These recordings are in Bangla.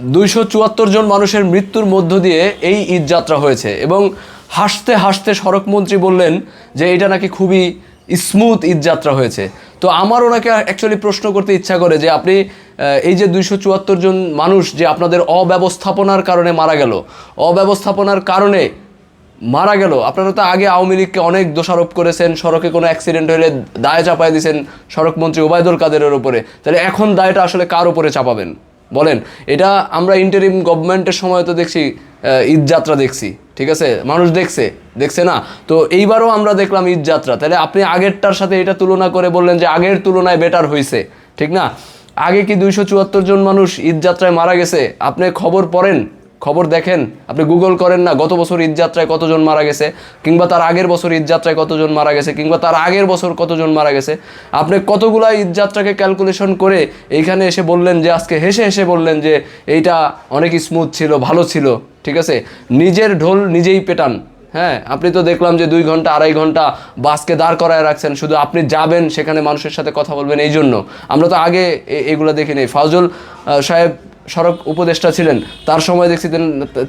274 জন মানুষের মৃত্যুর মধ্য দিয়ে এই ঈদযাত্রা হয়েছে এবং হাসতে হাসতে সড়কমন্ত্রী বললেন যে এটা নাকি খুবই স্মুথ ঈদযাত্রা হয়েছে। তো আমার ওনাকে অ্যাকচুয়ালি প্রশ্ন করতে ইচ্ছা করে যে আপনি এই যে 274 জন মানুষ যে আপনাদের অব্যবস্থাপনার কারণে মারা গেল, অব্যবস্থাপনার কারণে মারা গেল, আপনারা তো আগে আওয়ামী লীগকে অনেক দোষারোপ করেছেন, সড়কে কোনো অ্যাক্সিডেন্ট হলে দায় চাপায় দিয়েছেন সড়কমন্ত্রী ওবায়দুল কাদেরের উপরে, তাহলে এখন দায়টা আসলে কার উপরে চাপাবেন বলেন? এটা আমরা ইন্টারিম গভর্নমেন্টের সময় তো দেখছি ঈদযাত্রা দেখছি, ঠিক আছে, মানুষ দেখছে না? তো এইবারও আমরা দেখলাম ঈদযাত্রা, তাহলে আপনি আগেরটার সাথে এটা তুলনা করে বললেন যে আগের তুলনায় বেটার হয়েছে, ঠিক না? আগে কি 274 জন মানুষ ঈদযাত্রায় মারা গেছে? আপনি খবর পড়েন, খবর দেখেন, আপনি গুগল করেন না গত বছর ঈদযাত্রায় কতজন মারা গেছে, কিংবা তার আগের বছর ঈদযাত্রায় কতজন মারা গেছে, কিংবা তার আগের বছর কতজন মারা গেছে? আপনি কতগুলা ঈদযাত্রাকে ক্যালকুলেশন করে এইখানে এসে বললেন যে আজকে হেসে হেসে বললেন যে এইটা অনেক স্মুথ ছিল, ভালো ছিল, ঠিক আছে? নিজের ঢোল নিজেই পেটান। হ্যাঁ, আপনি তো দেখলাম যে 2 ঘন্টা 2.5 ঘন্টা বাসকে দাঁড় করায় রাখছেন, শুধু আপনি যাবেন সেখানে মানুষের সাথে কথা বলবেন এই জন্য। আমরা তো আগে এগুলো দেখিনি। ফাউজুল সাহেব সড়ক উপদেষ্টা ছিলেন, তার সময় দেখছি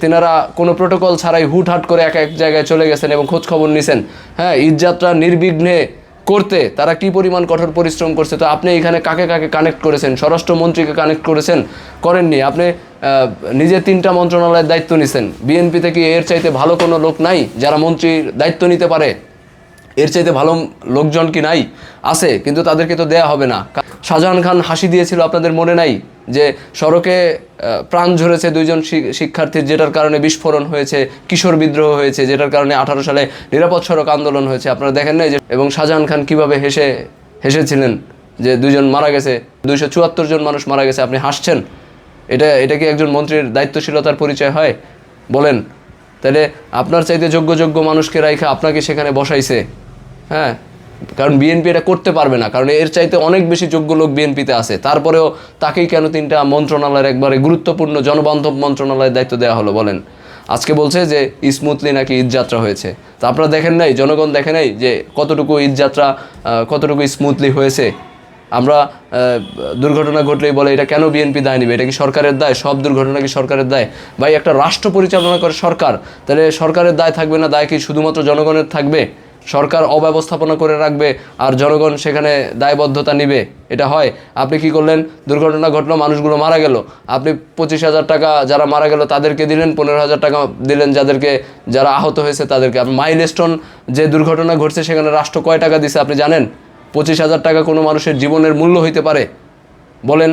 তেনারা কোনো প্রোটোকল ছাড়াই হুটহাট করে এক জায়গায় চলে গেছেন এবং খোঁজ খবর নিছেন। হ্যাঁ, ঈদযাত্রা নির্বিঘ্নে করতে তারা কি পরিমাণ কঠোর পরিশ্রম করছে। তো আপনি এখানে কাকে কাকে কানেক্ট করেছেন? স্বরাষ্ট্রমন্ত্রীকে কানেক্ট করেছেন? করেননি। আপনি নিজে 3টা মন্ত্রণালয়ের দায়িত্ব নিছেন। বিএনপিতে কি এর চাইতে ভালো কোনো লোক নাই যারা মন্ত্রীর দায়িত্ব নিতে পারে? এর চাইতে ভালো লোকজন কি নাই? আছে, কিন্তু তাদেরকে তো দেয়া হবে না। শাহজাহান খান হাসি দিয়েছিল, আপনাদের মনে নাই? যে সড়কে প্রাণ ঝরেছে 2 জন শিক্ষার্থীর, যেটার কারণে বিস্ফোরণ হয়েছে, কিশোর বিদ্রোহ হয়েছে, যেটার কারণে 18 সালে নিরাপদ সড়ক আন্দোলন হয়েছে। আপনারা দেখেন নাই যে? এবং শাহজাহান খান কিভাবে হেসেছিলেন যে 2 জন মারা গেছে, 274 জন মানুষ মারা গেছে, আপনি হাসছেন? এটা কি একজন মন্ত্রীর দায়িত্বশীলতার পরিচয় হয় বলেন? তাহলে আপনার চাইতে যোগ্য মানুষকে রাইখা আপনাকে সেখানে বসাইছে। হ্যাঁ, কারণ বিএনপি এটা করতে পারবে না, কারণ এর চাইতে অনেক বেশি যোগ্য লোক বিএনপিতে আছে। তারপরেও তাকেই কেন 3টা মন্ত্রণালয়ের একবারে গুরুত্বপূর্ণ জনবান্ধব মন্ত্রণালয়ের দায়িত্ব দেওয়া হলো বলেন? আজকে বলছে যে স্মুথলি নাকি ঈদযাত্রা হয়েছে। তা আপনারা দেখেন নাই, জনগণ দেখে নাই যে কতটুকু ঈদযাত্রা কতটুকু স্মুথলি হয়েছে? আমরা দুর্ঘটনা ঘটলেই বলে এটা কেন বিএনপি দায় নেবে? এটা কি সরকারের দায়? সব দুর্ঘটনা কি সরকারের দায়? ভাই, একটা রাষ্ট্র পরিচালনা করে সরকার, তাহলে সরকারের দায় থাকবে না? দায় কি শুধুমাত্র জনগণের থাকবে? সরকার অব্যবস্থাপনা করে রাখবে আর জনগণ সেখানে দায়বদ্ধতা নিবে? এটা হয়? আপনি কি করলেন? দুর্ঘটনা ঘটলো, মানুষগুলো মারা গেল, আপনি 25,000 টাকা যারা মারা গেল তাদেরকে দিলেন, 15,000 টাকা দিলেন যারা আহত হয়েছে তাদেরকে। আপনি মাইলস্টোন যে দুর্ঘটনা ঘটছে সেখানে রাষ্ট্র কয় টাকা দিছে আপনি জানেন? 25,000 টাকা কোনো মানুষের জীবনের মূল্য হইতে পারে? বলেন।